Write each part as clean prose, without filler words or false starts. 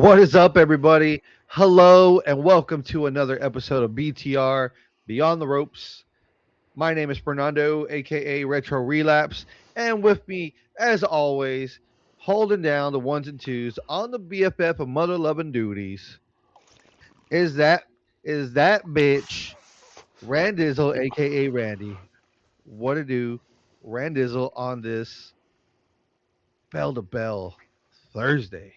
What is up, everybody? Hello, and welcome to another episode of BTR Beyond the Ropes. My name is Fernando, aka Retro Relapse, and with me, as always, holding down the ones and twos on the BFF of mother loving duties is that bitch Randizzle, aka Randy. What to do, Randizzle on this bell to bell Thursday.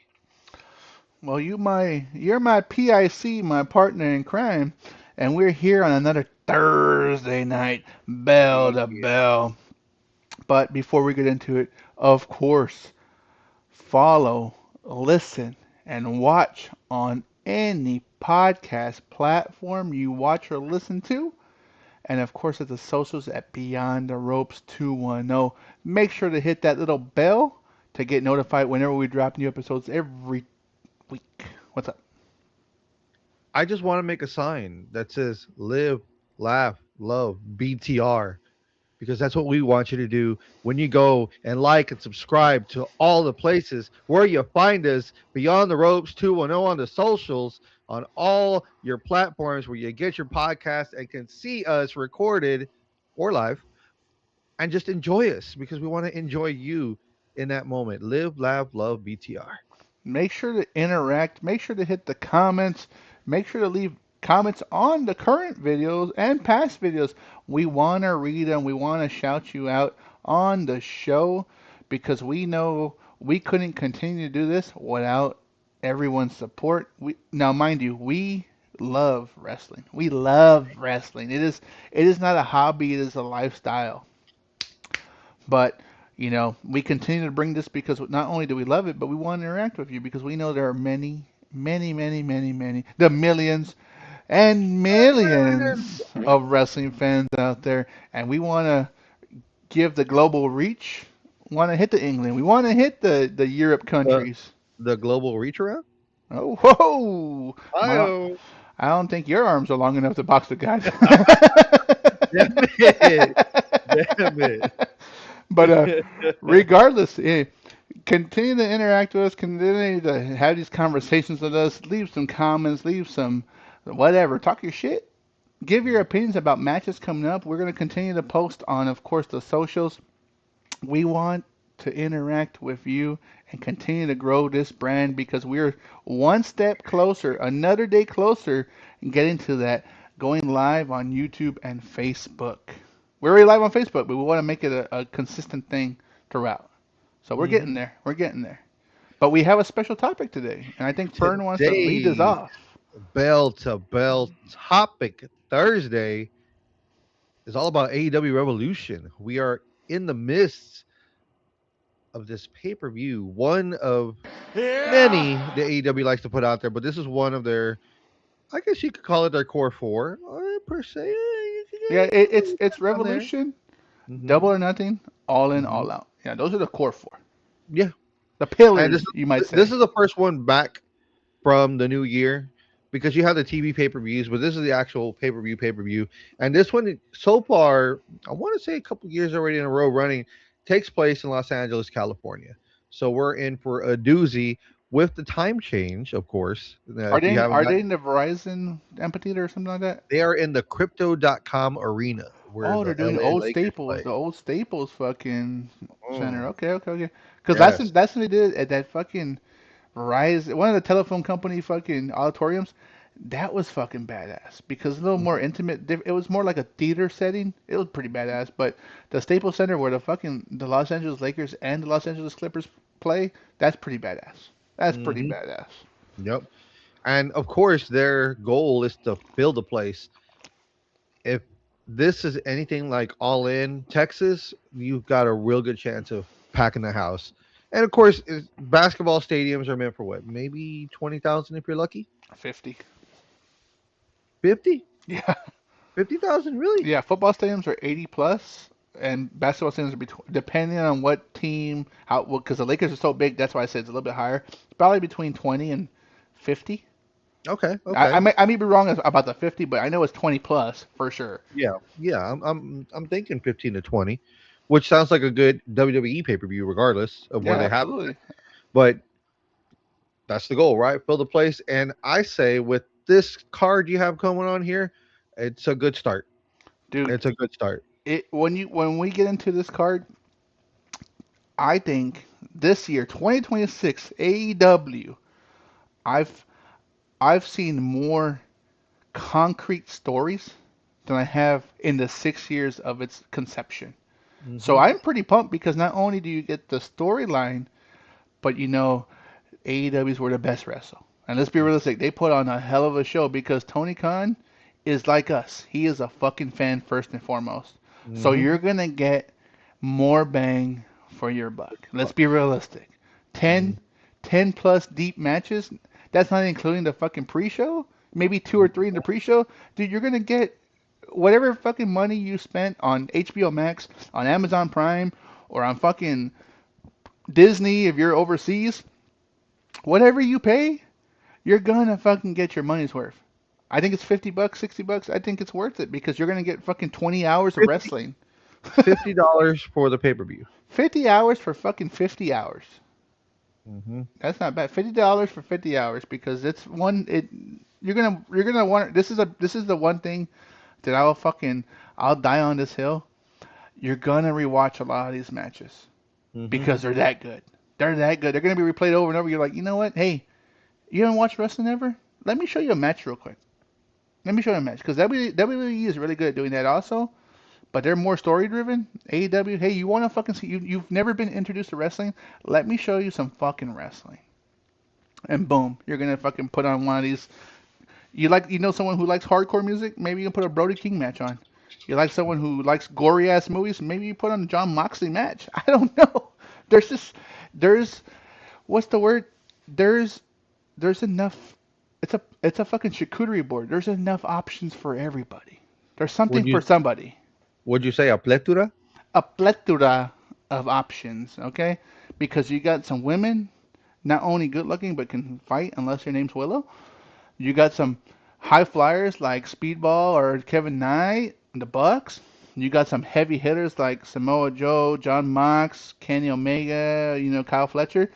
Well, you're my PIC, my partner in crime, and we're here on another Thursday night, bell to bell. But before we get into it, of course, follow, listen, and watch on any podcast platform you watch or listen to. And of course, at the socials at Beyond the Ropes 210. Make sure to hit that little bell to get notified whenever we drop new episodes every week. What's up? I just want to make a sign that says live, laugh, love, BTR, because that's what we want you to do when you go and like and subscribe to all the places where you find us beyond the ropes 210 on the socials, on all your platforms where you get your podcast and can see us recorded or live and just enjoy us because we want to enjoy you in that moment. Live, laugh, love, BTR. Make sure to interact. Make sure to hit the comments. Make sure to leave comments on the current videos and past videos. We want to read them. We want to shout you out on the show because we know we couldn't continue to do this without everyone's support. Now, mind you, we love wrestling. We love wrestling. It is not a hobby. It is a lifestyle. But we continue to bring this because not only do we love it, but we want to interact with you because we know there are many, many, many, many, many, the millions and millions of wrestling fans out there, and we want to give the global reach. Want to hit the England? We want to hit the Europe The, countries. the global reach around? Oh, whoa! My, Hi, I don't think your arms are long enough to box the guy. damn it. Damn But it. regardless, continue to interact with us, continue to have these conversations with us, leave some comments, leave some whatever, talk your shit, give your opinions about matches coming up. We're going to continue to post on, of course, the socials. We want to interact with you and continue to grow this brand because we're one step closer, another day closer, getting to that, going live on YouTube and Facebook. We're already live on Facebook, but we want to make it a consistent thing throughout. So we're Hmm. getting there. We're getting there. But we have a special topic today, and I think Fern wants to lead us Today's off. bell to bell topic Thursday is all about AEW Revolution. We are in the midst of this pay per view, one of many the AEW likes to put out there, but this is one of their, I guess you could call it their core four, per se. You Yeah, could put it's it on there. Revolution, Hmm. Double or Nothing, All In, Hmm. All Out. Yeah, those are the core four. Yeah, The and pillars, you might this say. is the first one back from the new year because you have the TV pay per views, but this is the actual pay per view. And this one, so far, I want to say a couple years already in a row running, takes place in Los Angeles, California. So we're in for a doozy with the time change, of course. Are If you they haven't are they gotten, in the Verizon amphitheater or something like that? they are in the crypto.com arena where Oh, the they're doing the LA old Lakers Staples, play. the old Staples fucking center. Mm, Okay, okay, okay. Because yes. that's what they did at that fucking Verizon, one of the telephone company fucking auditoriums. That was fucking badass because it's a little more Mhm. intimate. It was more like a theater setting. It was pretty badass. But the Staples Center where the Los Angeles Lakers and the Los Angeles Clippers play, that's pretty badass. That's pretty Mhm. badass. Yep. And of course, their goal is to fill the place. If this is anything like All In Texas, you've got a real good chance of packing the house. And of course, basketball stadiums are meant for what? Maybe 20,000 if you're lucky. 50. 50? Yeah. 50,000 really? Yeah, football stadiums are 80 plus, and basketball stadiums are between, depending on what team, how, well, because the Lakers are so big, that's why I said it's a little bit higher. It's probably between 20 and 50. Okay, I, I okay. may I may be wrong about the 50, but I know it's 20 plus for sure. Yeah. Yeah, I'm thinking 15 to 20, which sounds like a good WWE pay-per-view regardless of where Yeah, they have it. absolutely. But That's the goal, right? Fill the place. And I say with this card you have coming on here, it's a good start. Dude. It's a good start. When we get into this card, I think this year, 2026 AEW, I've I've seen more concrete stories than I have in the 6 years of its conception. So Hmm. I'm pretty pumped because not only do you get the storyline, but AEW is where the best wrestle. And let's be realistic, they put on a hell of a show because Tony Khan is like us. He is a fucking fan first and foremost. So Hmm. you're gonna get more bang for your buck. Let's be realistic. 10, 10 plus deep matches. That's not including the fucking pre-show. Maybe two or three in the pre-show. Dude, you're gonna get whatever fucking money you spent on HBO Max, on Amazon Prime, or on fucking Disney if you're overseas. Whatever you pay, you're gonna fucking get your money's worth. I think it's $50, $60. I think it's worth it because you're gonna get fucking 20 hours of 50 wrestling. $50 for the pay per view. 50 hours for fucking 50 hours. Hmm. That's not bad. $50 for 50 hours because it's one. It you're gonna want. This is the one thing that I'll die on this hill. You're gonna rewatch a lot of these matches Hmm. because they're that good. They're that good. They're gonna be replayed over and over. You're like, you know what? Hey, you haven't watched wrestling ever? Let me show you a match real quick. Let me show you a match because WWE is really good at doing that also. But they're more story driven. AEW, hey, you want to fucking see? You've never been introduced to wrestling? Let me show you some fucking wrestling. And boom, you're gonna fucking put on one of these. Someone who likes hardcore music? Maybe you can put a Brody King match on. You like someone who likes gory ass movies? Maybe you put on a John Moxley match. I don't know. There's just there's what's the word? There's there's enough. It's a fucking charcuterie board. There's enough options for everybody. There's something Would for you somebody. would you say a pletura? A plethora of options. Okay, because you got some women not only good looking but can fight unless your name's Willow. You got some high flyers like Speedball or Kevin Knight, the Bucks. You got some heavy hitters like Samoa Joe, John Mox, Kenny Omega, Kyle Fletcher.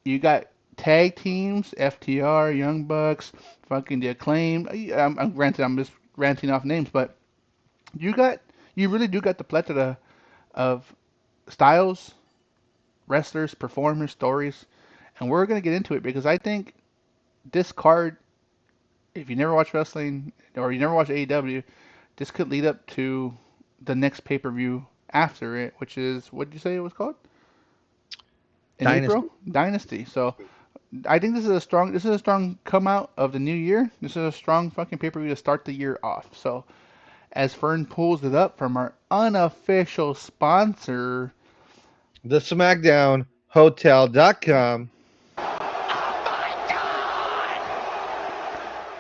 You got tag teams, FTR, Young Bucks, fucking the Acclaim. I'm granted, I'm just ranting off names, but you got you really do got the plethora of styles, wrestlers, performers, stories, and we're gonna get into it because I think this card, if you never watch wrestling or you never watch AEW, this could lead up to the next pay per view after it, which is what did you say it was called in April? Dynasty. Dynasty. So I think this is a strong come out of the new year. This is a strong fucking pay per view to start the year off. So as Fern pulls it up from our unofficial sponsor, The SmackDown Hotel.com.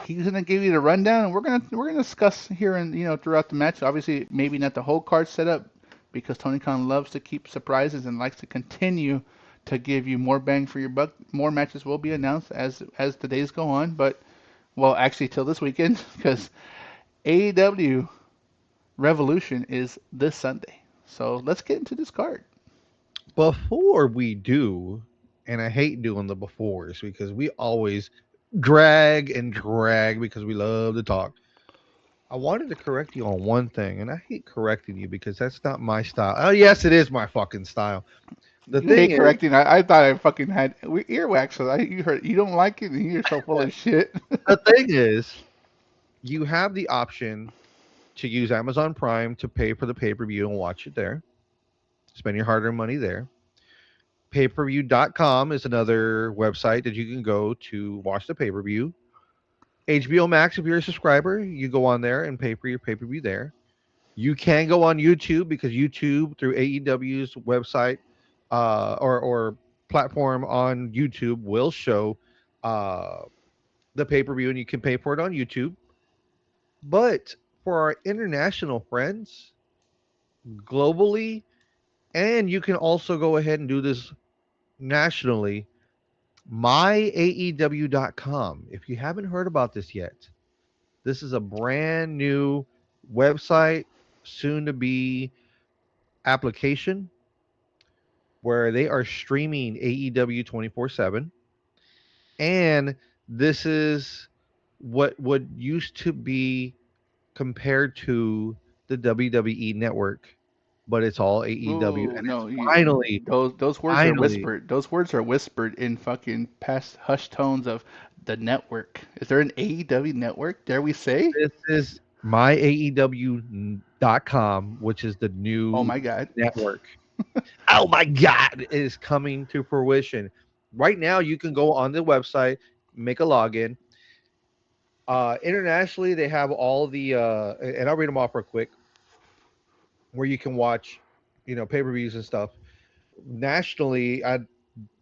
he's gonna give you the rundown, and we're gonna discuss here and throughout the match. Obviously, maybe not the whole card setup because Tony Khan loves to keep surprises and likes to continue to give you more bang for your buck. More matches will be announced as the days go on, but well, actually till this weekend because AEW Revolution is this Sunday. So let's get into this card. Before we do, and I hate doing the befores because we always drag and drag because we love to talk. I wanted to correct you on one thing, and I hate correcting you because that's not my style. Oh, yes, it is my fucking style. The You hate thing is, correcting. I thought I fucking had earwax. So you heard you don't like it, and you're so full of shit. the thing is, you have the option to use Amazon Prime to pay for the pay per view and watch it there. Spend your hard earned money there. Payperview.com is another website that you can go to watch the pay per view. HBO Max, if you're a subscriber, you go on there and pay for your pay per view there. You can go on YouTube because YouTube through AEW's website or platform on YouTube will show uh, the pay per view and you can pay for it on YouTube. But for our international friends globally, and you can also go ahead and do this nationally, myaew.com. If you haven't heard about this yet, this is a brand new website, soon to be application where they are streaming AEW 24/7. And this is what would used to be compared to the WWE network, but it's all AEW, Ooh, and it's no, finally, those words are finally, whispered. Those words are whispered in fucking past hushed tones of the network. Is there an AEW network? Dare we say? this is myaew.com, which is the Oh new my God. network. Oh my God, it is coming to fruition. Right now, you can go on the website, make a login. Internationally, they have all the, and I'll read them off real quick, where you can watch, pay per views and stuff. Nationally,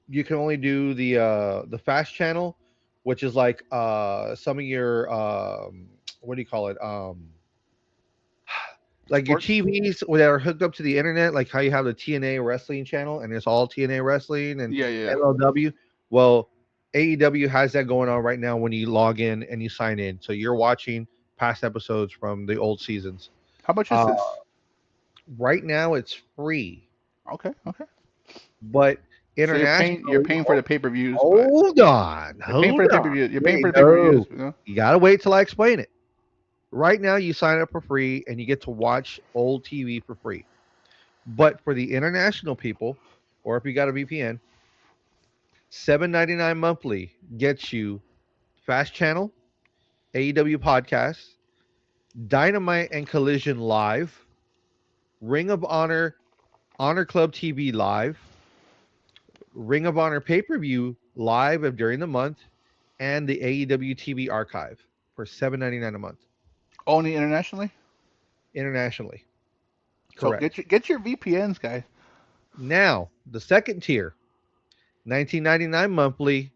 you can only do the fast channel, which is like some of your what do you call it? Like your Sports? TVs that are hooked up to the internet, like how you have the TNA wrestling channel and it's all TNA wrestling and Yeah, yeah. LLW. Well, AEW has that going on right now when you log in and you sign in. So you're watching past episodes from the old seasons. How much is Uh, this? right now it's free, Okay, okay. but So you're internationally, paying for the pay-per-views, but hold on, you're paying for hold the on. pay-per-view. You're paying for Wait, the pay-per-views, no, you know? you gotta wait till I explain it. Right now, you sign up for free and you get to watch old TV for free. But for the international people, or if you got a VPN, 7.99 monthly gets you Fast Channel, AEW Podcasts, Dynamite and Collision Live, Ring of Honor, Honor Club TV Live, Ring of Honor Pay Per View Live of during the month, and the AEW TV Archive for 7.99 a month Only internationally? internationally. So Correct. get your VPNs, guys. Now, the second tier, 19.99 monthly,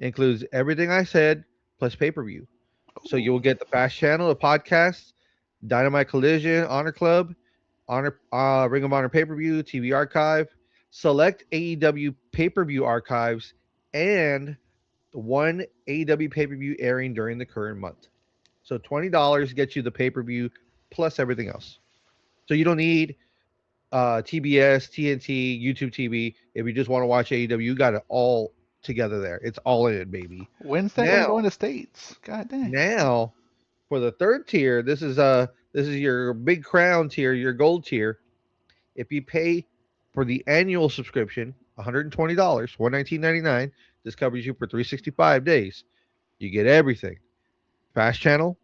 includes everything I said plus pay per view. So Ooh. you'll get the Fast Channel, the podcast, Dynamite Collision, Honor Club, Honor Ring of Honor pay per view, TV archive, select AEW pay per view archives, and one AEW pay per view airing during the current month. So $20 gets you the pay per view plus everything else. So you don't need TBS, TNT, YouTube TV. If you just want to watch AEW, you got it all together there. It's all in it, baby. When's that gonna Now, go in the States? God dang. now for the third tier, this is your big crown tier, your gold tier. If you pay for the annual subscription, $120, 119.99, this covers you for 365 days. You get everything. Fast Channel,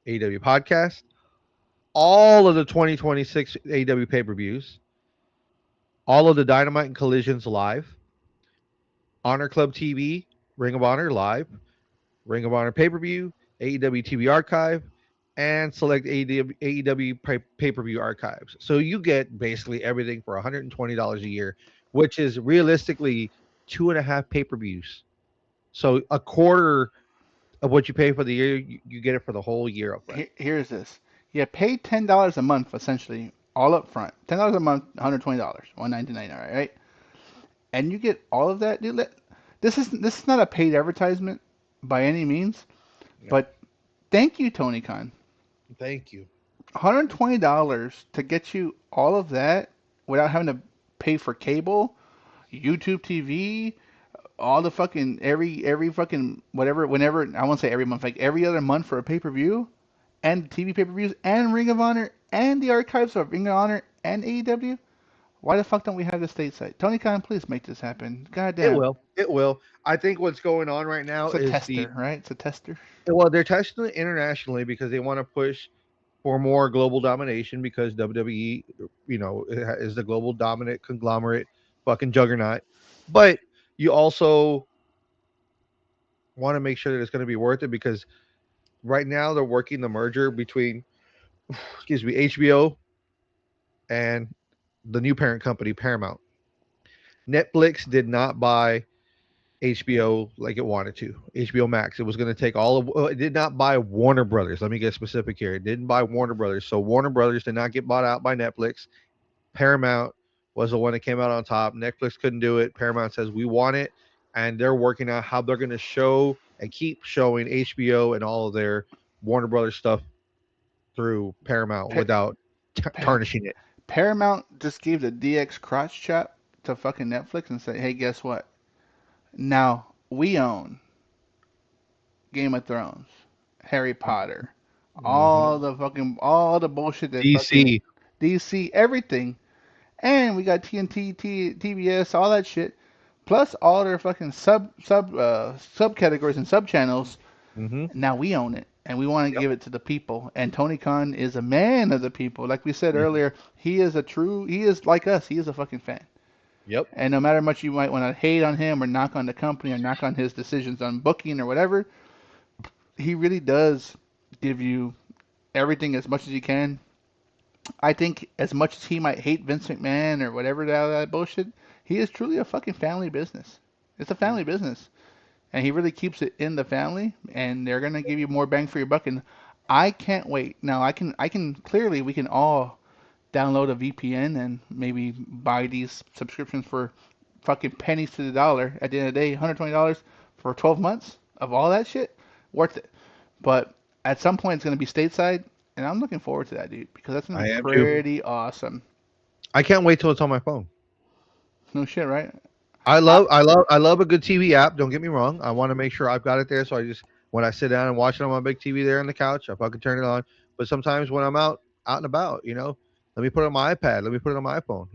AEW podcast, all of the 2026 AEW pay-per-views, all of the Dynamite and Collisions live, Honor Club TV, Ring of Honor live, Ring of Honor pay per view, AEW TV archive, and select AEW pay per view archives. So you get basically everything for $120 a year, which is realistically two and a half pay per views. So a quarter of what you pay for the year, you get it for the whole year up front. Here's this. You pay $10 a month essentially, all up front. $10 a month, $120, 199, all right? And you get all of that, dude. This is not a paid advertisement by any means, No, but thank you, Tony Khan. thank you. $120 to get you all of that without having to pay for cable, YouTube TV, all the fucking every fucking whatever whenever I won't say every month, like every other month for a pay-per-view and TV pay-per-views and Ring of Honor and the archives of Ring of Honor and AEW. Why the fuck don't we have the stateside? Tony Khan, please make this happen. It Goddamn. will. It will. I think what's going on right now It's a is the tester, right? It's a tester. well, they're testing it internationally because they want to push for more global domination because WWE, is the global dominant conglomerate fucking juggernaut. But you also want to make sure that it's going to be worth it because right now they're working the merger between, excuse me, HBO and the new parent company, Paramount. Netflix did not buy HBO like it wanted to. HBO Max. It was going to take all of. It did not buy Warner Brothers. Let me get specific here. It didn't buy Warner Brothers. So Warner Brothers did not get bought out by Netflix. Paramount was the one that came out on top. Netflix couldn't do it. Paramount says we want it, and they're working out how they're going to show and keep showing HBO and all of their Warner Brothers stuff through Paramount Pa- without Pa- tarnishing it. Paramount just gave the DX crotch chop to fucking Netflix and said, "Hey, guess what? Now we own." Game of Thrones, Harry Potter, Mm-hmm. all the bullshit that fucking DC. DC, everything. And we got TNT, TBS, all that shit. Plus all their fucking subcategories and subchannels. Mm-hmm. Now we own it, and we want to Yep. give it to the people. And Tony Khan is a man of the people. Like we said Mhm. earlier, he is like us. He is a fucking fan. Yep. And no matter much you might want to hate on him or knock on the company or knock on his decisions on booking or whatever, he really does give you everything as much as he can. I think as much as he might hate Vince McMahon or whatever that bullshit, he is truly a fucking family business. It's a family business, and he really keeps it in the family, and they're gonna give you more bang for your buck. And I can't wait. Now I can clearly we can all download a VPN and maybe buy these subscriptions for fucking pennies to the dollar. At the end of the day, $120 for 12 months of all that shit, worth it. But at some point, it's gonna be stateside, and I'm looking forward to that, dude, because that's gonna be I am too. pretty awesome. I can't wait till it's on my phone. No shit, right? I, I love a good TV app. Don't get me wrong. I want to make sure I've got it there. So I just when I sit down and watch it on my big TV there on the couch, I fucking turn it on. But sometimes when I'm out and about, let me put it on my iPad. Let me put it on my iPhone.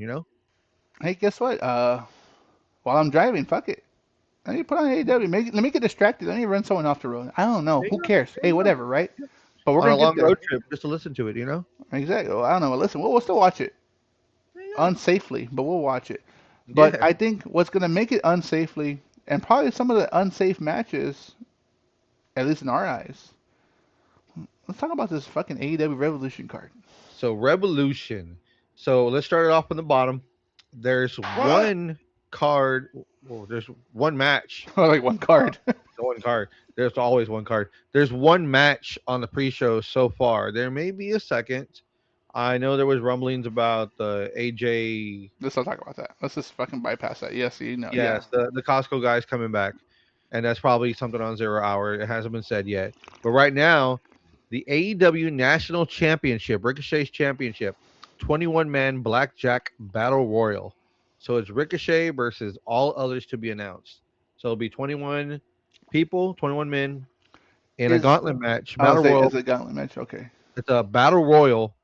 hey, guess what? While I'm driving, fuck it. Let me put on AEW. Let me get distracted. Let me run someone off the road. I don't know. There Who you go. cares? There Hey, you go. whatever, right? Yeah. But we're On gonna a get long road there. trip, just to listen to it. Exactly. Well, I don't know. Listen, we'll still watch it Yeah. unsafely, but we'll watch it. But Yeah. I think what's gonna make it unsafely, and probably some of the unsafe matches, at least in our eyes. Let's talk about this fucking AEW Revolution card. So Revolution. So let's start it off from the bottom. There's What? one card. Well, there's one match. Like one card. One card. There's always one card. There's one match on the pre-show so far. There may be a second. I know there was rumblings about the AJ. Let's not talk about that. Let's just fucking bypass that. Yes, you know, yeah. Yes, the Costco guys coming back, and that's probably something on 0 Hour. It hasn't been said yet, but right now, the AEW National Championship, Ricochet's Championship, 21-man Blackjack Battle Royal. So it's Ricochet versus all others to be announced. So it'll be 21 people, 21 men in a Is gauntlet match, I would battle say royal. is a gauntlet match. Okay. It's a battle royal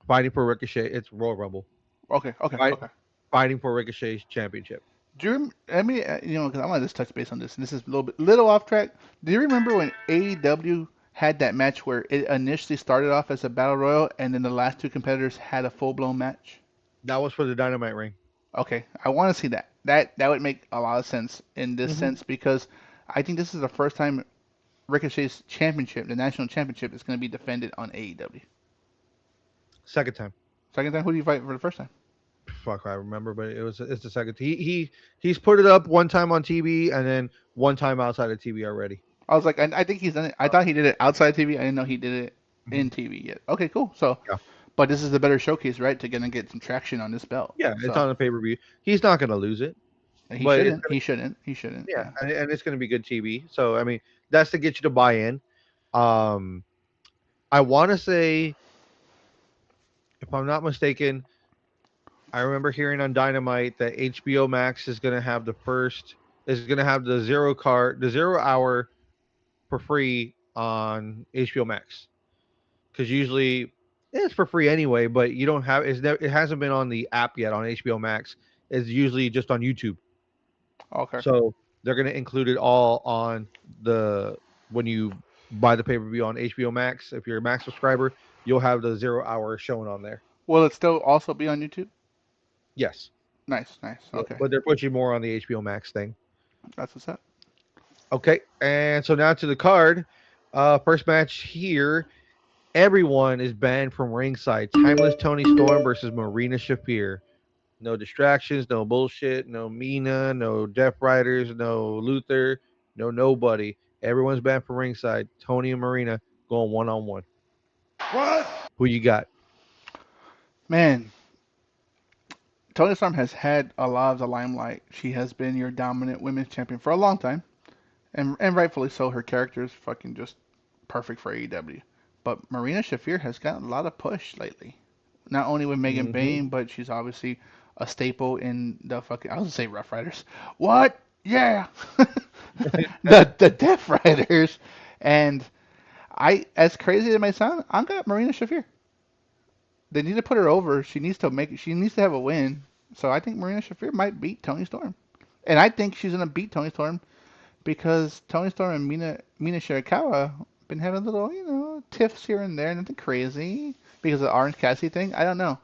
fighting for Ricochet. It's Royal Rumble, Okay. Okay. fight, Okay. fighting for Ricochet's championship. Do you let me because I want to just touch base on this, and this is a little off track. Do you remember when AEW had that match where it initially started off as a battle royal, and then the last two competitors had a full blown match? That was for the Dynamite ring. Okay, I want to see that. That would make a lot of sense in this Hmm. sense because I think this is the first time Ricochet's championship, the national championship, is going to be defended on AEW. Second time. Second time, who do you fight for the first time? Fuck, I remember, but it's the second. He's put it up one time on TV and then one time outside of TV already. I was like, I think he's done it. I thought he did it outside TV. I didn't know he did it Mhm. in TV yet. Okay, cool. So, Yeah, but this is the better showcase, right? To gonna get some traction on this belt. yeah, it's So on the pay per view. He's not gonna lose it, he but it's shouldn't. gonna He shouldn't. He shouldn't. yeah, Yeah. and it's gonna be good TV. So I mean, that's to get you to buy in. Um, I want to say, if I'm not mistaken, I remember hearing on Dynamite that HBO Max is gonna have the 0 hour for free on HBO Max because usually it's for free anyway, but you don't have it hasn't been on the app yet on HBO Max. It's usually just on YouTube. Okay. So they're gonna include it all on the when you buy the pay per view on HBO Max. If you're a Max subscriber, you'll have the 0 hour shown on there. Will it still also be on YouTube? Yes, Nice. Nice. yeah, Okay. but they're pushing more on the HBO Max thing. That's what's up. Okay, and so now to the card. First match here. Everyone is banned from ringside. Timeless Tony Storm versus Marina Shafir. No distractions, no bullshit, no Mina, no Death Riders, no Luther, no nobody. Everyone's banned from ringside. Tony and Marina going one on one. What? Who you got? Man, Toni Storm has had a lot of the limelight. She has been your dominant women's champion for a long time, and rightfully so. Her character is fucking just perfect for AEW. But Marina Shafir has gotten a lot of push lately. Not only with Megan Mm-hmm. Bayne, but she's obviously a staple in the fucking. I was gonna say Rough Riders. What? Yeah. The Death Riders. And as crazy as it may sound, I got Marina Shafir. They need to put her over. She needs to have a win. So I think Marina Shafir might beat Tony Storm. And I think she's gonna beat Tony Storm because Tony Storm and Mina Shirakawa been having little, tiffs here and there, nothing crazy because of the Orange Cassidy thing. I don't know.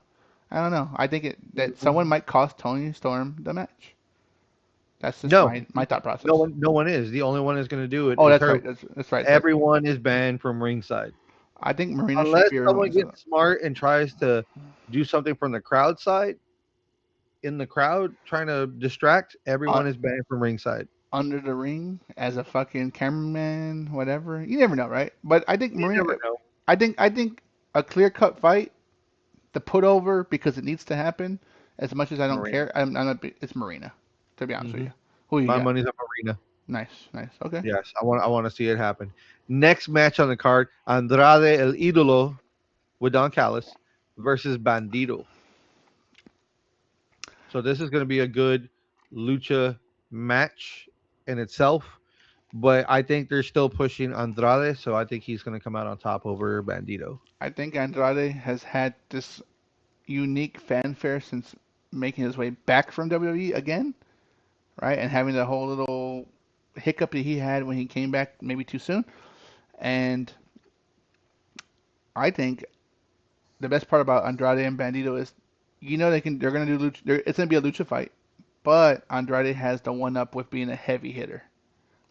I don't know. I think that someone Mhm. might cost Tony Storm the match. That's just No, my thought no process. one, no one is. The only one that's going to do it Oh, is that's her. right. That's right. That's Everyone is banned from ringside I think Marina unless Shafir someone wins it. gets smart and tries to do something from the crowd side. In the crowd, trying to distract, Uh, everyone is banned from ringside. Under the ring as a fucking cameraman, whatever. You never know, right? But I think You never Marina. know. I think a clear cut fight, the put over because it needs to happen. As much as I don't Marina. care, I'm not. It's Marina. To be honest with Hmm. you, who you My got? money's on Marina. Nice, nice. Okay. Yes, I want to see it happen. Next match on the card: Andrade El Idolo with Don Callis versus Bandito. So this is going to be a good lucha match in itself, but I think they're still pushing Andrade, so I think he's going to come out on top over Bandito. I think Andrade has had this unique fanfare since making his way back from WWE again, right? And having the whole little hiccup that he had when he came back maybe too soon. And I think the best part about Andrade and Bandito is, they're gonna do lucha. It's gonna be a lucha fight, but Andrade has the one up with being a heavy hitter.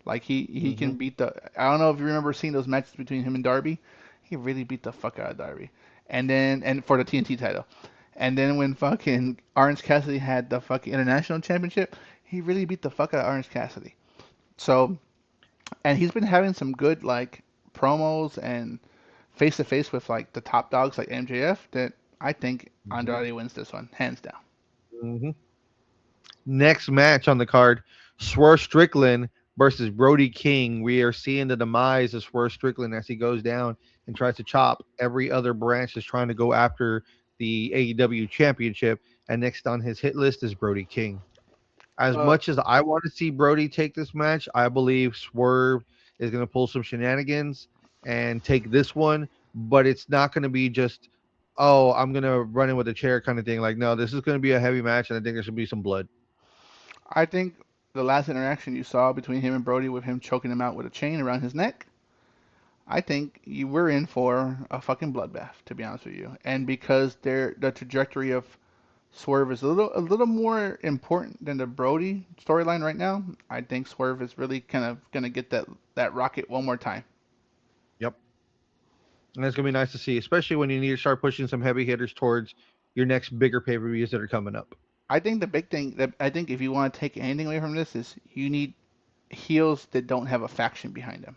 Like he Hmm. can beat the. I don't know if you remember seeing those matches between him and Darby. He really beat the fuck out of Darby, and for the TNT title. And then when fucking Orange Cassidy had the fucking international championship, he really beat the fuck out of Orange Cassidy. So, and he's been having some good like promos and face to face with like the top dogs like MJF. That I think Hmm. Andrade wins this one hands down. Hmm. Next match on the card: Swerve Strickland versus Brody King. We are seeing the demise of Swerve Strickland as he goes down and tries to chop every other branch that's trying to go after the AEW championship. And next on his hit list is Brody King. As Uh, much as I want to see Brody take this match, I believe Swerve is going to pull some shenanigans and take this one, but it's not going to be just, oh, I'm going to run in with a chair kind of thing. Like, no, this is going to be a heavy match, and I think there should be some blood. I think the last interaction you saw between him and Brody with him choking him out with a chain around his neck, I think you were in for a fucking bloodbath, to be honest with you. And because the trajectory of Swerve is a little more important than the Brody storyline right now, I think Swerve is really kind of gonna get that rocket one more time. Yep. And it's going to be nice to see, especially when you need to start pushing some heavy hitters towards your next bigger pay per views that are coming up. I think the big thing that I think if you want to take anything away from this is you need heels that don't have a faction behind them.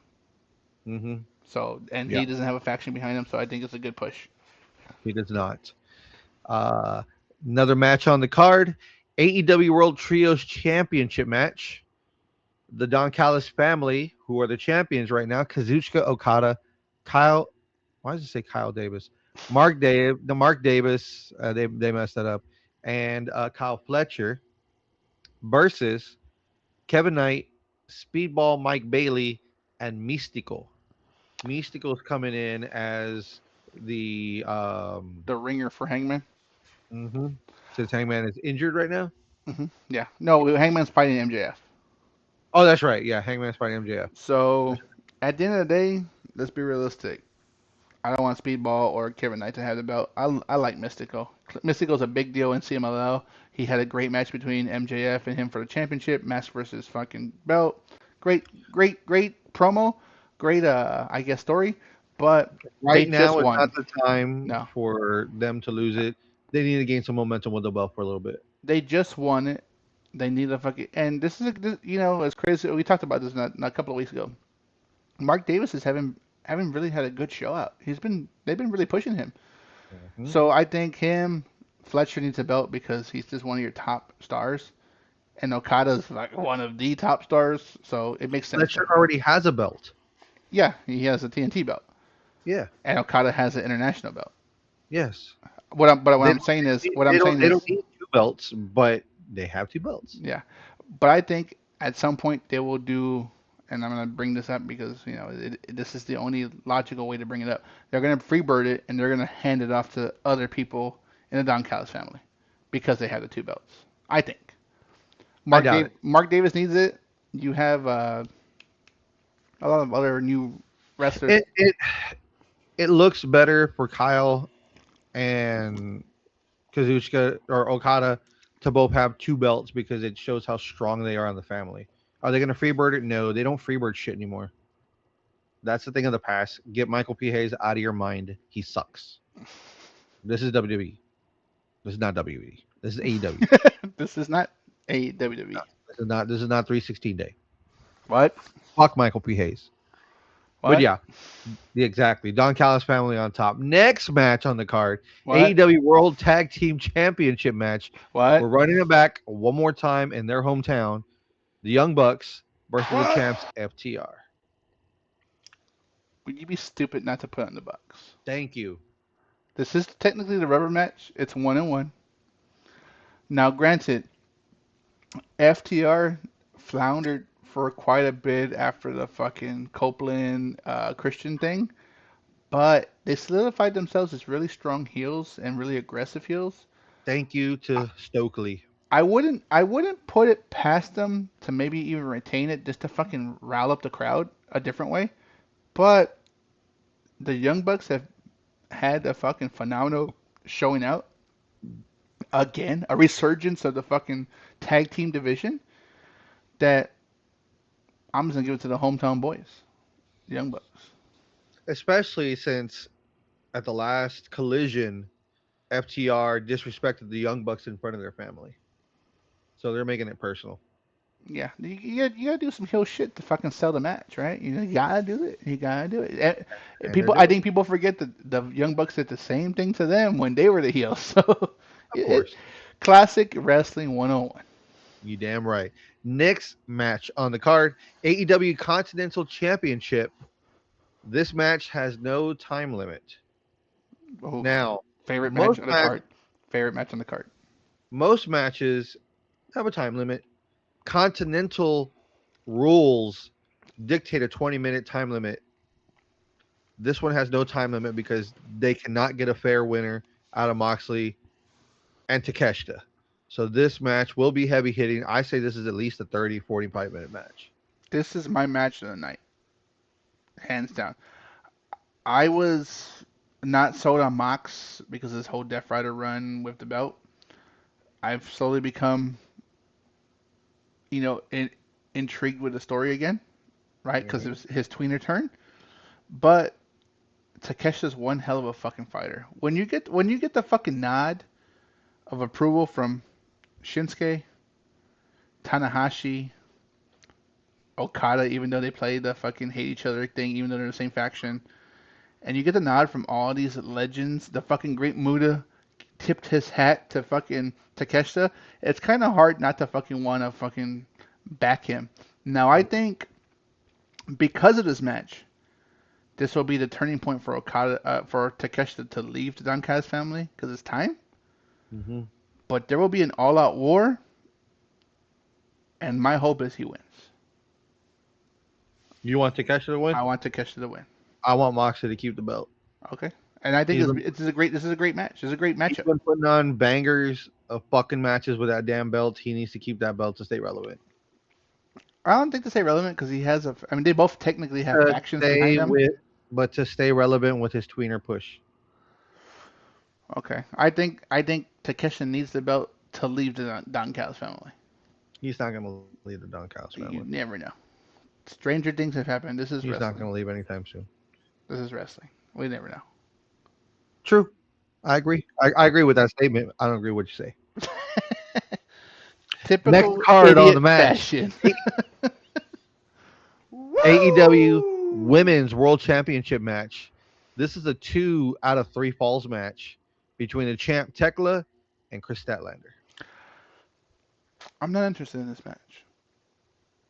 Hmm. So and Yeah, he doesn't have a faction behind him, so I think it's a good push. he does not. Uh, Another match on the card: AEW World Trios Championship match. The Don Callis family, who are the champions right now, Kazuchika Okada, Kyle. Why does it say Kyle Davis? Mark Davis. They messed that up, and Kyle Fletcher versus Kevin Knight, Speedball Mike Bailey, and Mystical. Mystical's coming in as the The ringer for Hangman. mhm, since Hangman is injured right now. Yeah, no, Hangman's fighting MJF. Oh, that's right. Yeah, Hangman's fighting MJF. So at the end of the day, let's be realistic. I don't want Speedball or Kevin Knight to have the belt. I like Mystico. Mystico's a big deal in CMLL. He had a great match between MJF and him for the championship, mask versus fucking belt. Great promo. Great I guess story. But they Right just now is not won. the time No. for them to lose it. They need to gain some momentum with the belt for a little bit. They just won it. They need a fucking and this is as crazy we talked about this not a couple of weeks ago. Mark Davis is haven't really had a good show out. They've been really pushing him. Mhm. So I think Fletcher needs a belt because he's just one of your top stars, and Okada's like one of the top stars. So it makes sense for Fletcher him. already has a belt. Yeah, he has a TNT belt, Yeah. and Okada has an international belt. Yes. What I'm saying is They don't need two belts, but they have two belts. yeah. But I think at some point they will do. and I'm gonna bring this up because this is the only logical way to bring it up. They're gonna freebird it and they're gonna hand it off to other people in the Don Callis family because they have the two belts. I think I doubt it. Mark Davis needs it. You have a lot of other new wrestlers. It looks better for Kyle and Kazuchika or Okada to both have two belts because it shows how strong they are on the family. Are they going to freebird it? No, they don't freebird shit anymore. That's the thing of the past. Get Michael P. Hayes out of your mind. He sucks. This is WWE. This is not WWE. This is AEW. This is not a WWE. This is not. This is not 316 day. What? Fuck Michael P. Hayes. But What? yeah, exactly. Don Callis family on top. Next match on the card, What? AEW World Tag Team Championship match. What? We're running it back one more time in their hometown. The Young Bucks versus the What? champs FTR. Would you be stupid not to put on the Bucks? Thank you. This is technically the rubber match. It's 1-1. Now, granted, FTR floundered for quite a bit after the fucking Copeland Christian thing, but they solidified themselves as really strong heels and really aggressive heels. Thank you to Stokely. I wouldn't put it past them to maybe even retain it just to fucking rile up the crowd a different way. But the Young Bucks have had a fucking phenomenal showing out again, a resurgence of the fucking tag team division that I'm just gonna give it to the hometown boys, the Young Bucks. Especially since at the last collision, FTR disrespected the Young Bucks in front of their family. So they're making it personal. Yeah, you gotta do some heel shit to fucking sell the match, right? You gotta do it. You gotta do it. And they're People, I doing think people forget that the Young Bucks did the same thing to them when they were the heels. So, it. Of it, course. classic wrestling 101. You damn right. Next match on the card, AEW Continental Championship. This match has no time limit. Oh, Now, favorite match most on the match, card. Favorite match on the card. most matches have a time limit. Continental rules dictate a 20-minute time limit. This one has no time limit because they cannot get a fair winner out of Moxley and Takeshita. So this match will be heavy hitting. I say this is at least a 30, 45-minute match. This is my match of the night, hands down. I was not sold on Mox because of this whole Death Rider run with the belt. I've slowly become, intrigued with the story again, right? Because it Mhm. was his tweener turn. But Takesha's one hell of a fucking fighter. When you get the fucking nod of approval from Shinsuke, Tanahashi, Okada, even though they play the fucking hate each other thing, even though they're the same faction, and you get the nod from all these legends, the fucking Great Muta tipped his hat to fucking Takeshita, it's kind of hard not to fucking want to fucking back him. Now, I think because of this match, this will be the turning point for Okada, for Takeshita to leave the Donkai family because it's time. Mhm. But there will be an all-out war, and my hope is he wins. You want Takeshita to win? I want Takeshita to win. I want Moxley to keep the belt. Okay, and I think He's been this is a great match. This is a great he's matchup. been putting on bangers of fucking matches with that damn belt. He needs to keep that belt to stay relevant. I don't think this is relevant because he has a. I mean, they both technically have To factions behind stay them. with, but to stay relevant with his tweener push. Okay, I think Takeshita needs the belt to leave the Don Callis family. He's not going to leave the Don Callis family. You never know. Stranger things have happened. This is He's not going wrestling. to leave anytime soon. This is wrestling. We never know. True. I agree. I agree with that statement. I don't agree with what you say. Next Typical card on the idiot match, fashion. AEW Woo! Women's World Championship match. This is a 2 out of 3 falls match between the champ Tekla and Chris Statlander. I'm not interested in this match.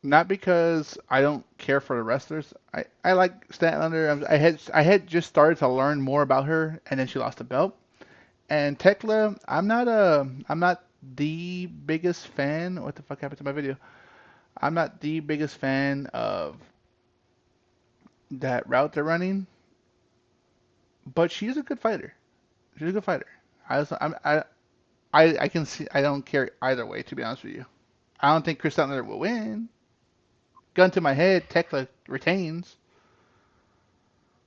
Not because I don't care for the wrestlers. I like Statlander. I had just started to learn more about her, and then she lost the belt. And Tekla, I'm not the biggest fan. What the fuck happened to my video? I'm not the biggest fan of that route they're running, but she's a good fighter. She's a good fighter. I also, I can see. I don't care either way, to be honest with you. I don't think Chris Statlander will win. Gun to my head, Tekla retains.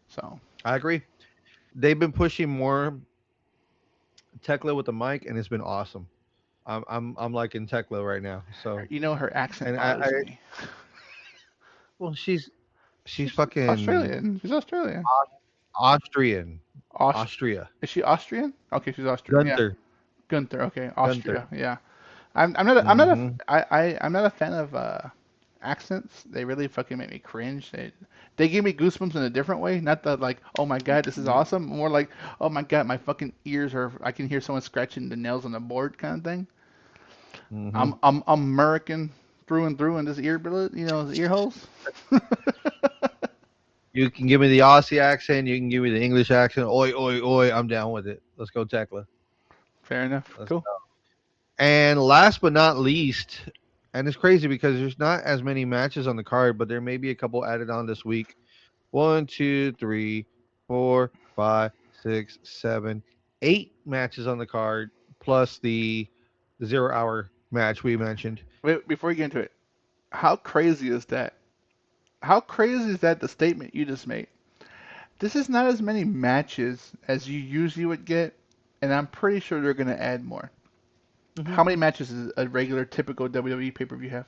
So I agree. They've been pushing more Tekla with the mic, and it's been awesome. I'm liking Tekla right now. So, you know her accent and I bothers me. well, she's She's fucking Australian. She's Australian. Austrian, Aust- Austria, is she Austrian? Okay, she's Austrian. Yeah, Gunther, Gunther. Okay, Gunther. Austria. Yeah. I'm not a, I'm not a Hmm. I'm not a fan of accents. They really fucking make me cringe. They give me goosebumps in a different way. Not that like, oh my god, this is awesome. More like, oh my god, my fucking ears are. I can hear someone scratching the nails on the board, kind of thing. Hmm. I'm American through and through in this ear billet, the ear holes. You can give me the Aussie accent. You can give me the English accent. Oi, oi, oi. I'm down with it. Let's go, Tekla. Fair enough. Let's Cool. And last but not least, and it's crazy because there's not as many matches on the card, but there may be a couple added on this week. One, two, three, four, five, six, seven, 8 matches on the card, plus the 0 hour match we mentioned. Wait, before you get into it, how crazy is that? How crazy is that the statement you just made? This is not as many matches as you usually would get, and I'm pretty sure they're going to add more. Hmm. How many matches does a regular, typical WWE pay per view have?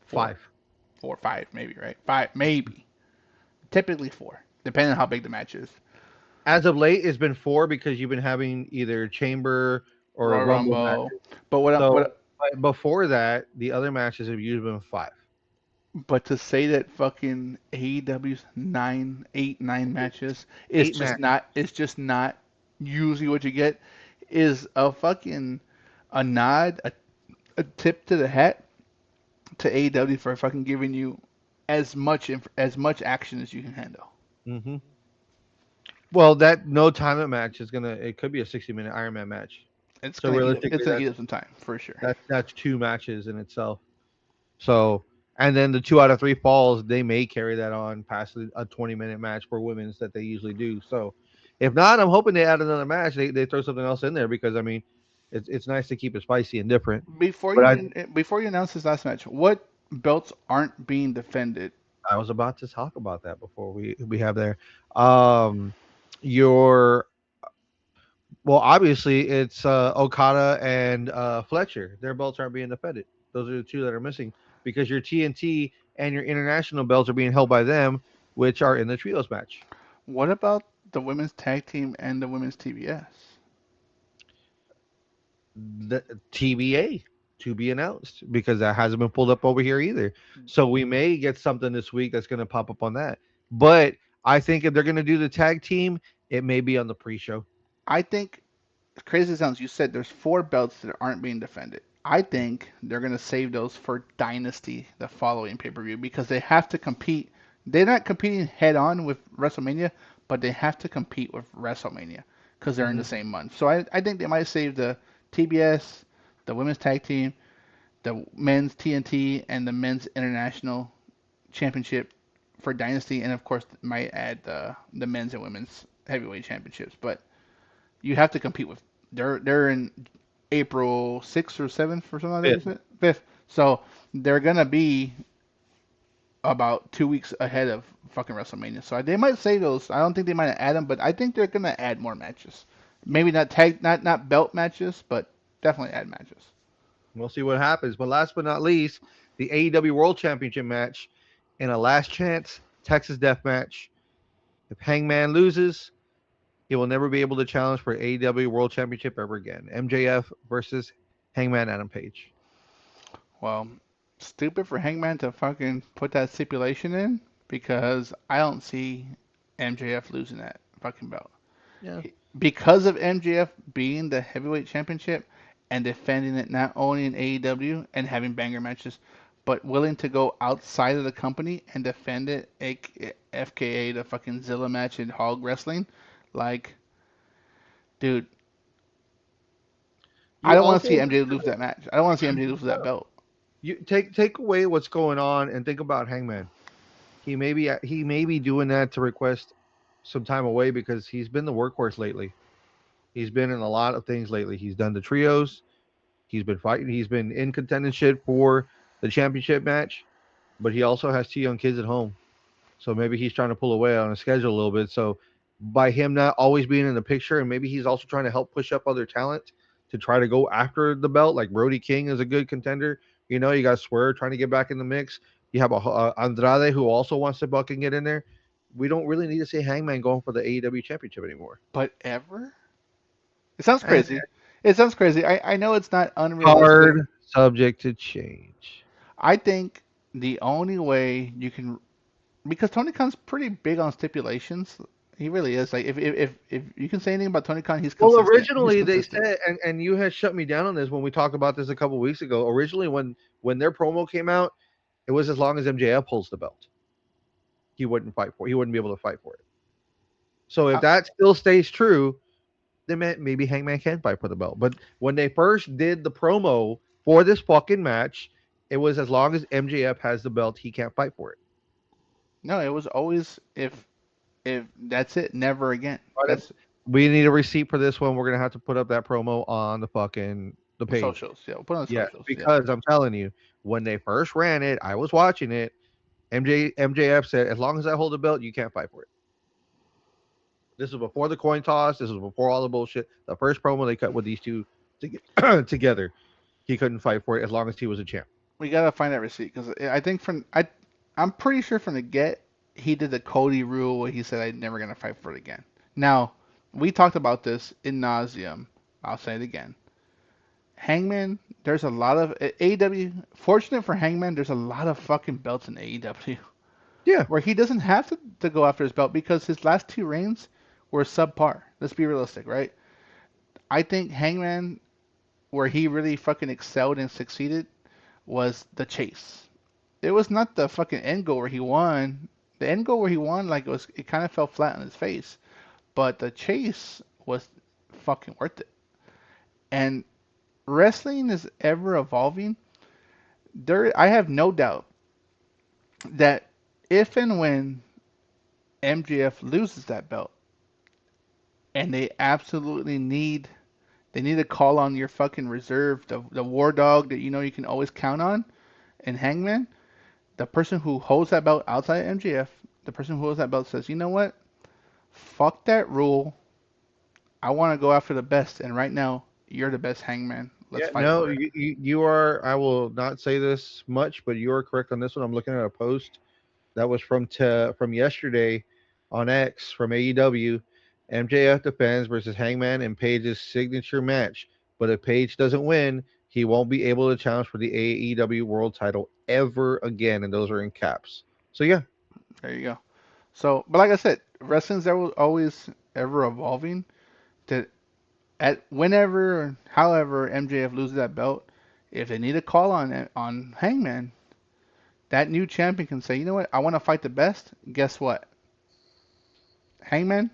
Four. 5. 4 or 5, maybe, right? Five, maybe. Typically four, depending on how big the match is. As of late, it's been 4 because you've been having either chamber or Royal rumble Rumble. matches. But what, So what, but before that, the other matches have usually been 5. but to say that fucking AEW's 9 matches is 8 matches. just not usually what you get is a fucking a nod, a tip to the hat to AEW for fucking giving you as much action as you can handle. Hmm. Well, that no time match is gonna. It could be a 60-minute Iron Man match. It's So gonna eat up. realistically, It's gonna eat up some time for sure. that's 2 matches in itself. So and then the 2 out of 3 falls, they may carry that on past a 20-minute match for women's that they usually do. So if not, I'm hoping they add another match. They throw something else in there because I mean, it's nice to keep it spicy and different. Before But you announce this last match, what belts aren't being defended? I was about to talk about that before we have there. Um, your Well, obviously it's Okada and Fletcher. Their belts aren't being defended. Those are the two that are missing because your TNT and your international belts are being held by them, which are in the trios match. What about the women's tag team and the women's TBS? The TBA to be announced because that hasn't been pulled up over here either. So we may get something this week that's going to pop up on that. But I think if they're going to do the tag team, it may be on the pre-show. I think, crazy as it sounds, you said there's 4 belts that aren't being defended. I think they're gonna save those for Dynasty, the following pay-per-view, because they have to compete. They're not competing head-on with WrestleMania, but they have to compete with WrestleMania because they're in the Hmm. same month. So I think they might save the TBS, the women's tag team, the men's TNT, and the men's international championship for Dynasty, and of course might add the men's and women's heavyweight championships. But you have to compete with. They're in April 6th or 7th or something like that. You Fifth. said 5th. So they're gonna be about 2 weeks ahead of fucking WrestleMania. So they might say those. I don't think they might add them, but I think they're gonna add more matches. Maybe not tag, not belt matches, but definitely add matches. We'll see what happens. But last but not least, the AEW World Championship match in a last chance Texas Death Match. If Hangman loses, he will never be able to challenge for AEW World Championship ever again. MJF versus Hangman Adam Page. Well, stupid for Hangman to fucking put that stipulation in because I don't see MJF losing that fucking belt. Yeah. Because of MJF being the heavyweight championship and defending it not only in AEW and having banger matches, but willing to go outside of the company and defend it, FKA the fucking Zilla match in Hog Wrestling, like, dude, I You don't want to also see MJ lose that match. I don't want to see MJ lose that belt. you take away what's going on and think about Hangman. he may be doing that to request some time away because he's been the workhorse lately. He's been in a lot of things lately. He's done the trios. He's been fighting. He's been in contendership for the championship match, but he also has two young kids at home. So maybe he's trying to pull away on his schedule a little bit. So by him not always being in the picture, and maybe he's also trying to help push up other talent to try to go after the belt. Like Brody King is a good contender. You got Swerve trying to get back in the mix. You have Andrade who also wants to buck and get in there. We don't really need to see Hangman going for the AEW championship anymore. But ever? It sounds Eh, crazy. It sounds crazy. I know it's not unrealistic. hard subject to change. I think the only way you can, because Tony Khan's pretty big on stipulations. He really is. Like if you can say anything about Tony Khan, he's Well, consistent. He's originally they consistent. said, and you had shut me down on this when we talked about this a couple weeks ago. Originally, when their promo came out, it was as long as MJF holds the belt, he wouldn't fight for. He wouldn't be able to fight for it. So if Uh, that still stays true, then maybe Hangman can fight for the belt. But when they first did the promo for this fucking match, it was as long as MJF has the belt, he can't fight for it. no, it was always if that's it, never again. But That's we need a receipt for this one. We're gonna have to put up that promo on the page. socials. Yeah, we'll put on the Yeah, socials. Yeah. because I'm telling you, when they first ran it, I was watching it. MJF said, "As long as I hold the belt, you can't fight for it." This was before the coin toss. This was before all the bullshit. The first promo they cut with these two together, he couldn't fight for it as long as he was a champ. We gotta find that receipt because I think I'm pretty sure from the get he did the Cody rule where he said I'm never gonna fight for it again. Now we talked about this in nauseum. I'll say it again. Hangman, there's a lot of AEW. Fortunate for Hangman, there's a lot of fucking belts in AEW Yeah, where he doesn't have to go after his belt because his last two reigns were subpar. Let's be realistic, right? I think Hangman, where he really fucking excelled and succeeded, was the chase. It was not the fucking end goal where he won. The end goal where he won, like it kind of fell flat on his face. But the chase was fucking worth it. And wrestling is ever evolving. I have no doubt that if and when MJF loses that belt, and they need to call on your fucking reserve, the war dog that you know you can always count on, and Hangman, the person who holds that belt outside of MJF, the person who holds that belt says, you know what? Fuck that rule. I want to go after the best, and right now you're the best, Hangman. Let's yeah. fight No, for it. you are. I will not say this much, but you are correct on this one. I'm looking at a post that was from yesterday on X from AEW. MJF defends versus Hangman in Page's signature match, but if Page doesn't win, he won't be able to challenge for the AEW World Title ever again, and those are in caps. So yeah, There you go. So, but like I said, wrestling's always ever evolving. That at whenever or however MJF loses that belt, if they need a call on Hangman, that new champion can say, you know what, I want to fight the best. Guess what, Hangman,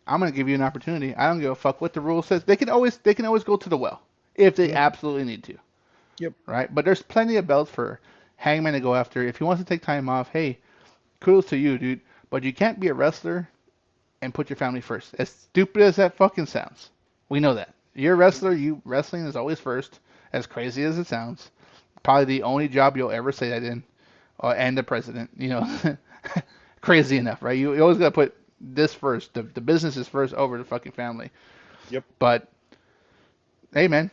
I'm gonna give you an opportunity. I don't give a fuck what the rule says. They can always go to the well if they mm, absolutely need to, yep, right? But there's plenty of belts for Hangman to go after. If he wants to take time off, hey, kudos to you, dude. But you can't be a wrestler and put your family first. As stupid as that fucking sounds, we know that. You're a wrestler. You wrestling is always first. As crazy as it sounds, probably the only job you'll ever say that in, and the president. You know, crazy enough, right? You always gotta put this first. The business is first over the fucking family. yep, But hey, man,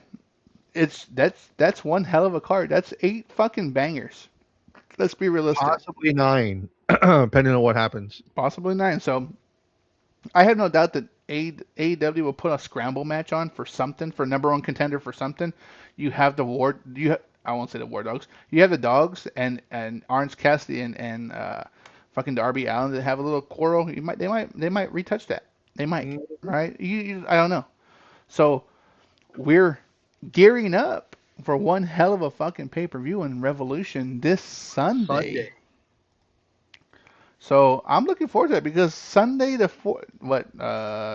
that's one hell of a card. That's 8 fucking bangers. Let's be realistic. possibly nine, depending on what happens. Possibly 9. So I have no doubt that AEW will put a scramble match on for something, for number one contender for something. You have the war. I won't say the War Dogs. You have the Dogs and Orange Cassidy and fucking Darby Allin that have a little quarrel. They might retouch that. They might, Mm, right? I don't know. So we're gearing up for one hell of a fucking pay per view in Revolution this Sunday, Sunday. So I'm looking forward to it because Sunday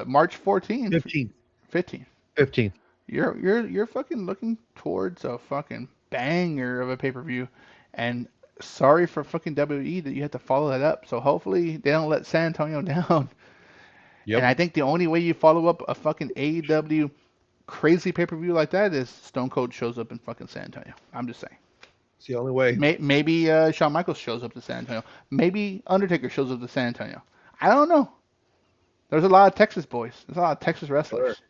March 14th, 15th, 15th. 15th. You're fucking looking towards a fucking banger of a pay per view, and sorry for fucking WWE that you have to follow that up. So hopefully they don't let San Antonio down. And Yep. I think the only way you follow up a fucking AEW crazy pay per view like that is Stone Cold shows up in fucking San Antonio. I'm just saying. It's the only way. Maybe Shawn Michaels shows up to San Antonio. Maybe Undertaker shows up to San Antonio. I don't know. There's a lot of Texas boys. There's a lot of Texas Sure. wrestlers.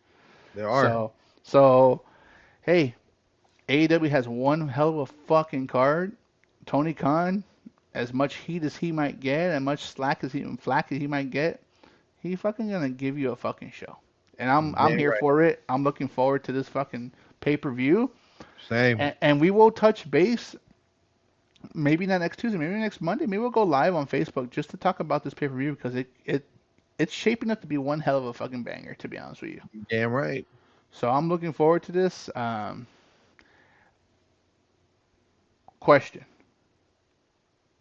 There are. So, so hey, AEW has one hell of a fucking card. Tony Khan, as much heat as he might get, and much flack as he might get, he fucking gonna give you a fucking show. And I'm Damn here right. for it. I'm looking forward to this fucking pay per view. Same. And we will touch base. Maybe not next Tuesday. Maybe next Monday. Maybe we'll go live on Facebook just to talk about this pay per view because it's shaping up to be one hell of a fucking banger. To be honest with you. Damn right. So I'm looking forward to this. Question: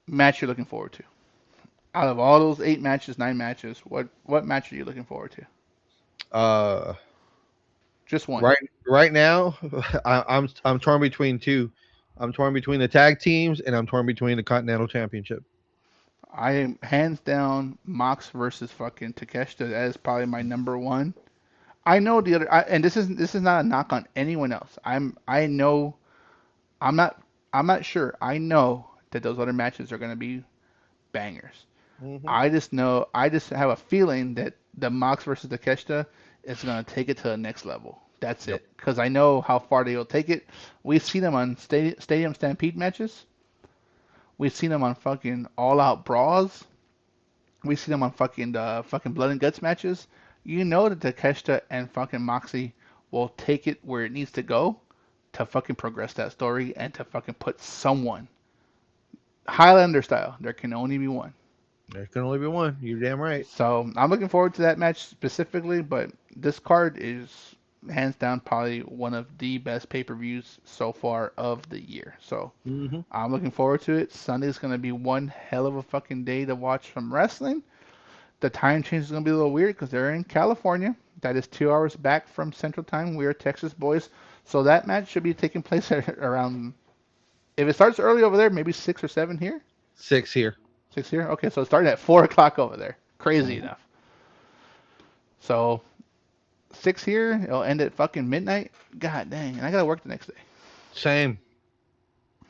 match you're looking forward to? Out of all those 8 matches, 9 matches, what match are you looking forward to? Uh, Just one. right now, I'm torn between two. I'm torn between the tag teams, and I'm torn between the Continental Championship. I am hands down Mox versus fucking Takeshita. That is probably my number one. I know the other, and this is not a knock on anyone else. I know I'm not I'm not sure. I know that those other matches are gonna be bangers. Hmm. I just have a feeling that the Mox versus Takeshita is gonna take it to the next level. That's Yep. it. Because I know how far they will take it. We've seen them on Stadium Stampede matches. We've seen them on fucking All Out Brawls. We've seen them on fucking fucking Blood and Guts matches. You know that Takeshita and fucking Moxie will take it where it needs to go to fucking progress that story and to fucking put someone Highlander style. There can only be one. There can only be one. You're damn right. So I'm looking forward to that match specifically, but this card is hands down probably one of the best pay-per-views so far of the year. So Hmm. I'm looking forward to it. Sunday's gonna be one hell of a fucking day to watch some wrestling. The time change is gonna be a little weird because they're in California. That is 2 hours back from Central Time. We are Texas boys, so that match should be taking place at around. If it starts early over there, maybe 6 or 7 here. 6 here. 6 here. Okay, so it's starting at 4 o'clock over there. Crazy Mhm. enough. So 6 here. It'll end at fucking midnight. God dang, and I gotta work the next day. Same.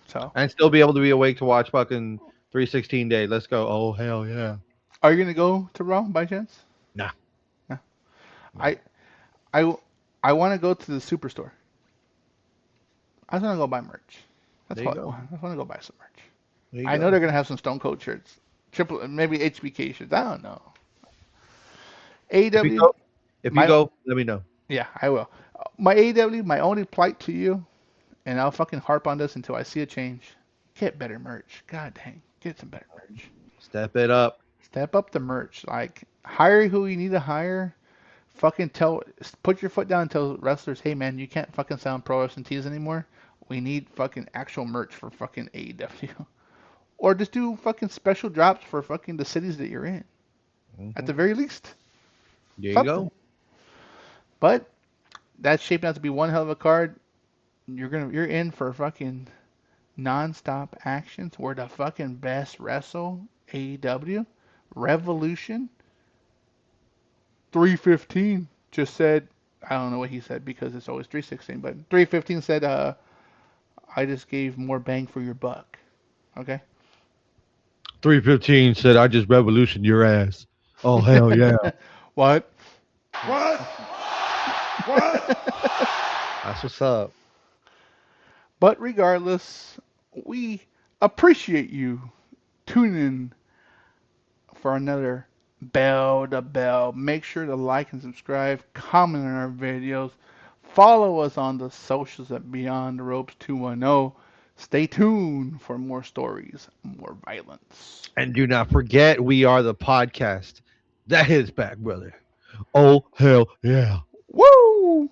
So And still be able to be awake to watch fucking 316 day. Let's go. Oh hell yeah. are you gonna go to Raw by chance? Nah. No. No. I I I want to go to the superstore. I just want to go buy merch. That's There you all I go. want. I just want to go buy some merch. There you I know go. they're gonna have some Stone Cold shirts, triple maybe HBK shirts. I don't know. If you AEW, go, if you my go, let me know. yeah, I will. My AEW, my only plight to you, and I'll fucking harp on this until I see a change. Get better merch. God dang, get some better merch. Step it up. Step up the merch. Like hire who you need to hire. Fucking put your foot down and tell wrestlers, hey man, you can't fucking sound pro wrestling tees anymore. We need fucking actual merch for fucking AEW. Or just do fucking special drops for fucking the cities that you're in. At Hmm. the very least, There you something. go. But that's shaping out to be one hell of a card. You're in for fucking non-stop actions. Where the fucking best wrestle AEW Revolution 315 just said. I don't know what he said because it's always 316, but 315 said, I just gave more bang for your buck. Okay. 315 said, "I just revolution your ass." Oh hell yeah. What? What? What? That's what's up. But regardless, we appreciate you tuning in for another Bell to Bell. Make sure to like and subscribe, comment on our videos, follow us on the socials at Beyond the Ropes 210. Stay tuned for more stories, more violence. And do not forget, we are the podcast that is back, brother. Oh hell yeah. Woo!